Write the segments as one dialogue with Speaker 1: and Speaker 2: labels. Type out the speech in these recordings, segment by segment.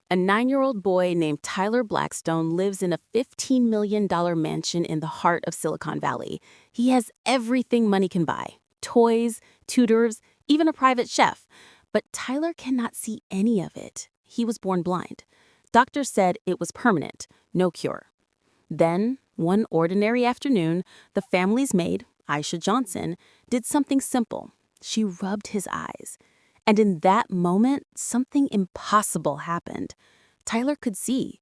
Speaker 1: A 9-year-old boy named Tyler Blackstone lives in a $15 million mansion in the heart of Silicon Valley. He has everything money can buy: toys, tutors, even a private chef. But Tyler cannot see any of it. He was born blind. Doctors said it was permanent, no cure. Then, one ordinary afternoon, the family's maid, Aisha Johnson, did something simple. She rubbed his eyes. And in that moment, something impossible happened. Tyler could see.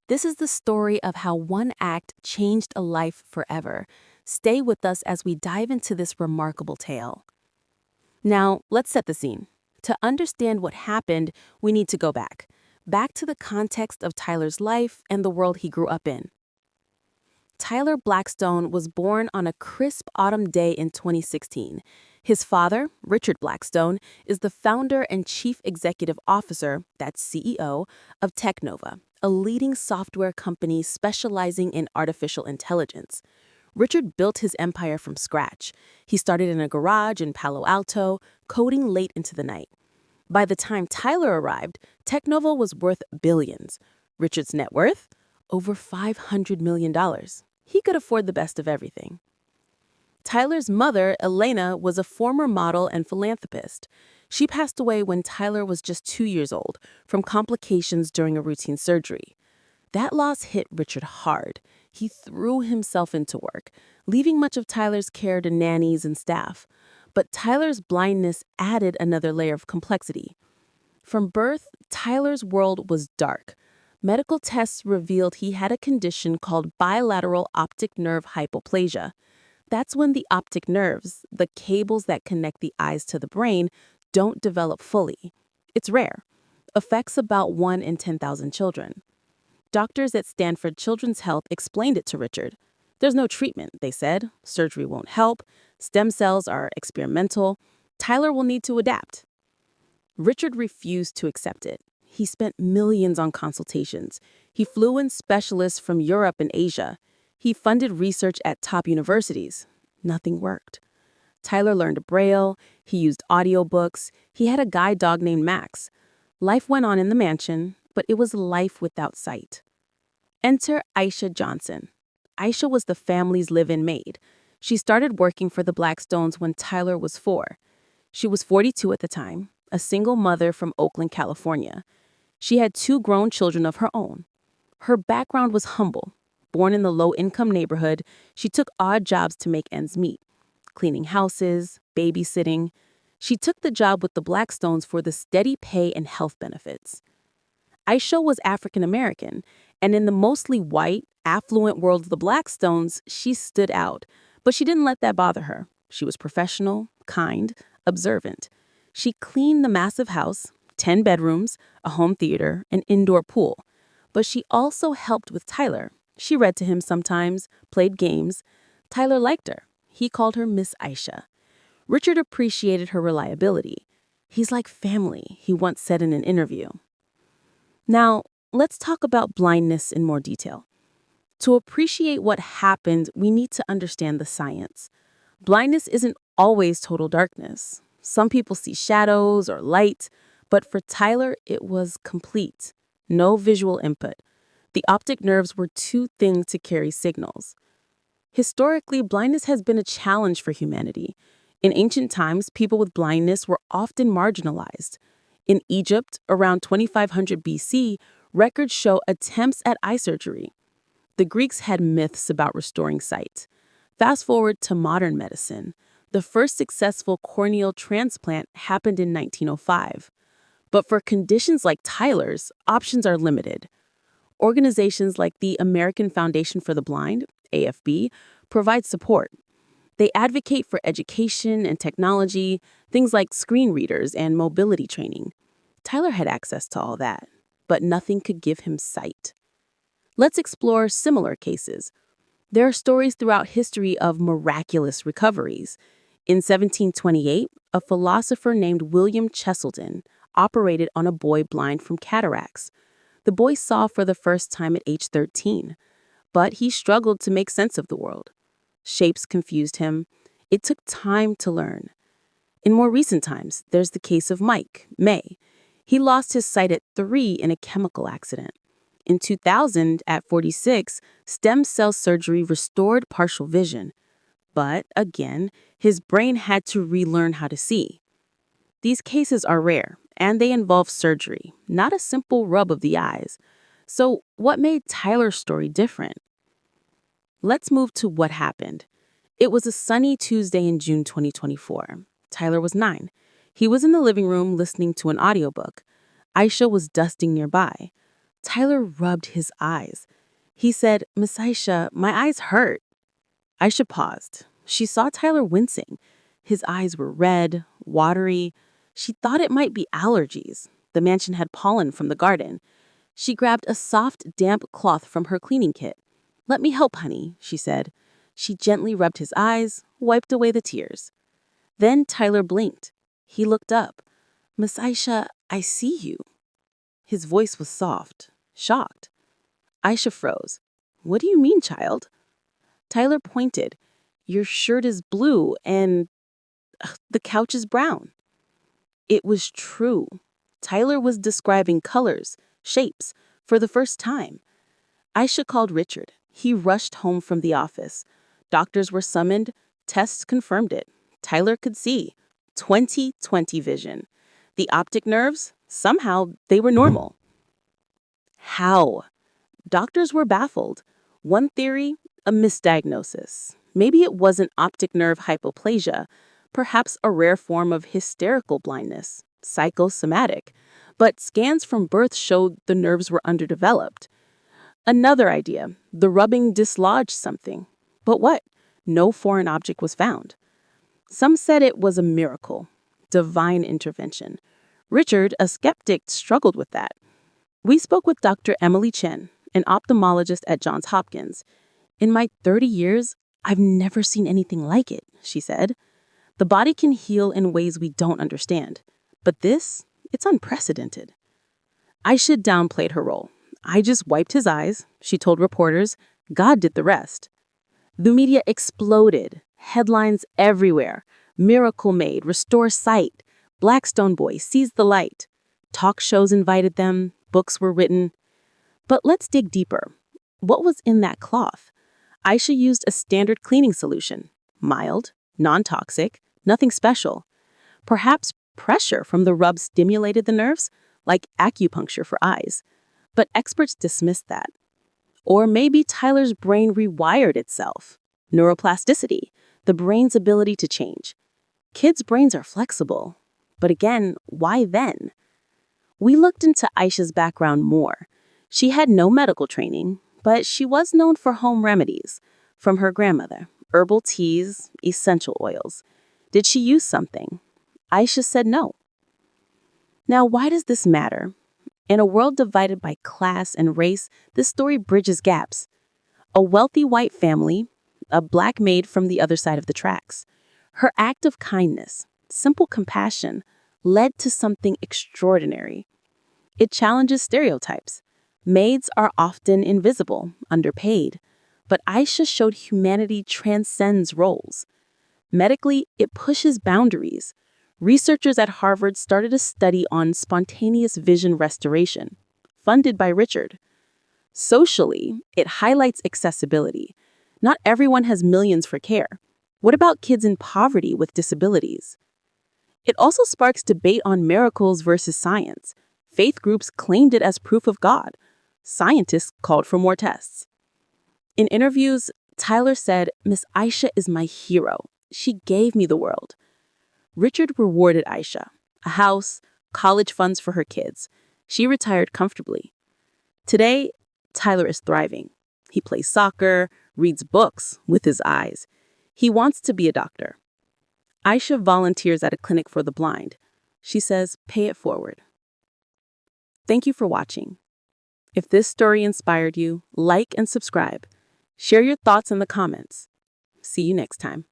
Speaker 1: This is the story of how one act changed a life forever. Stay with us as we dive into this remarkable tale. Now, let's set the scene. To understand what happened, we need to go back to the context of Tyler's life and the world he grew up in. Tyler Blackstone was born on a crisp autumn day in 2016. His father, Richard Blackstone, is the founder and chief executive officer, that's CEO, of Technova, a leading software company specializing in artificial intelligence. Richard built his empire from scratch. He started in a garage in Palo Alto, coding late into the night. By the time Tyler arrived, Technova was worth billions. Richard's net worth? Over $500 million. He could afford the best of everything. Tyler's mother, Elena, was a former model and philanthropist. She passed away when Tyler was just 2 years old from complications during a routine surgery. That loss hit Richard hard. He threw himself into work, leaving much of Tyler's care to nannies and staff. But Tyler's blindness added another layer of complexity. From birth, Tyler's world was dark. Medical tests revealed he had a condition called bilateral optic nerve hypoplasia. That's when the optic nerves, the cables that connect the eyes to the brain, don't develop fully. It's rare. Affects about 1 in 10,000 children. Doctors at Stanford Children's Health explained it to Richard. There's no treatment, they said. Surgery won't help. Stem cells are experimental. Tyler will need to adapt. Richard refused to accept it. He spent millions on consultations. He flew in specialists from Europe and Asia. He funded research at top universities. Nothing worked. Tyler learned Braille. He used audiobooks. He had a guide dog named Max. Life went on in the mansion, but it was life without sight. Enter Aisha Johnson. Aisha was the family's live-in maid. She started working for the Blackstones when Tyler was 4. She was 42 at the time, a single mother from Oakland, California. She had 2 grown children of her own. Her background was humble. Born in the low-income neighborhood, she took odd jobs to make ends meet, cleaning houses, babysitting. She took the job with the Blackstones for the steady pay and health benefits. Aisha was African American, and in the mostly white, affluent world of the Blackstones, she stood out. But she didn't let that bother her. She was professional, kind, observant. She cleaned the massive house, 10 bedrooms, a home theater, an indoor pool. But she also helped with Tyler. She read to him sometimes, played games. Tyler liked her. He called her Miss Aisha. Richard appreciated her reliability. He's like family, he once said in an interview. Now, let's talk about blindness in more detail. To appreciate what happened, we need to understand the science. Blindness isn't always total darkness. Some people see shadows or light, but for Tyler, it was complete. No visual input. The optic nerves were too thin to carry signals. Historically, blindness has been a challenge for humanity. In ancient times, people with blindness were often marginalized. In Egypt, around 2500 BC, records show attempts at eye surgery. The Greeks had myths about restoring sight. Fast forward to modern medicine. The first successful corneal transplant happened in 1905. But for conditions like Tyler's, options are limited. Organizations like the American Foundation for the Blind, AFB, provide support. They advocate for education and technology, things like screen readers and mobility training. Tyler had access to all that, but nothing could give him sight. Let's explore similar cases. There are stories throughout history of miraculous recoveries. In 1728, a philosopher named William Cheselden operated on a boy blind from cataracts. The boy saw for the first time at age 13, but he struggled to make sense of the world. Shapes confused him. It took time to learn. In more recent times, there's the case of Mike, May. He lost his sight at 3 in a chemical accident. In 2000, at 46, stem cell surgery restored partial vision. But, again, his brain had to relearn how to see. These cases are rare, and they involve surgery, not a simple rub of the eyes. So, what made Tyler's story different? Let's move to what happened. It was a sunny Tuesday in June 2024. Tyler was 9. He was in the living room listening to an audiobook. Aisha was dusting nearby. Tyler rubbed his eyes. He said, "Miss Aisha, my eyes hurt." Aisha paused. She saw Tyler wincing. His eyes were red, watery. She thought it might be allergies. The mansion had pollen from the garden. She grabbed a soft, damp cloth from her cleaning kit. "Let me help, honey," she said. She gently rubbed his eyes, wiped away the tears. Then Tyler blinked. He looked up. "Miss Aisha, I see you." His voice was soft, shocked. Aisha froze. "What do you mean, child?" Tyler pointed. "Your shirt is blue and the couch is brown." It was true. Tyler was describing colors, shapes, for the first time. Aisha called Richard. He rushed home from the office. Doctors were summoned. Tests confirmed it. Tyler could see. 20/20 vision. The optic nerves, somehow, they were normal. How? Doctors were baffled. One theory, a misdiagnosis. Maybe it wasn't optic nerve hypoplasia, perhaps a rare form of hysterical blindness, psychosomatic. But scans from birth showed the nerves were underdeveloped. Another idea, the rubbing dislodged something. But what? No foreign object was found. Some said it was a miracle, divine intervention. Richard, a skeptic, struggled with that. We spoke with Dr. Emily Chen, an ophthalmologist at Johns Hopkins. "In my 30 years, I've never seen anything like it," she said. "The body can heal in ways we don't understand. But this, it's unprecedented." Aisha downplayed her role. "I just wiped his eyes," she told reporters. "God did the rest." The media exploded. Headlines everywhere. "Miracle Maid, restore sight." "Blackstone boy, sees the light." Talk shows invited them. Books were written. But let's dig deeper. What was in that cloth? Aisha used a standard cleaning solution. Mild, non-toxic, nothing special. Perhaps pressure from the rub stimulated the nerves, like acupuncture for eyes. But experts dismissed that. Or maybe Tyler's brain rewired itself. Neuroplasticity, the brain's ability to change. Kids' brains are flexible. But again, why then? We looked into Aisha's background more. She had no medical training, but she was known for home remedies. From her grandmother, herbal teas, essential oils. Did she use something? Aisha said no. Now, why does this matter? In a world divided by class and race, this story bridges gaps. A wealthy white family, a black maid from the other side of the tracks. Her act of kindness, simple compassion, led to something extraordinary. It challenges stereotypes. Maids are often invisible, underpaid. But Aisha showed humanity transcends roles. Medically, it pushes boundaries. Researchers at Harvard started a study on spontaneous vision restoration, funded by Richard. Socially, it highlights accessibility. Not everyone has millions for care. What about kids in poverty with disabilities? It also sparks debate on miracles versus science. Faith groups claimed it as proof of God. Scientists called for more tests. In interviews, Tyler said, "Miss Aisha is my hero. She gave me the world." Richard rewarded Aisha. A house, college funds for her kids. She retired comfortably. Today, Tyler is thriving. He plays soccer, reads books with his eyes. He wants to be a doctor. Aisha volunteers at a clinic for the blind. She says, "Pay it forward." Thank you for watching. If this story inspired you, like and subscribe. Share your thoughts in the comments. See you next time.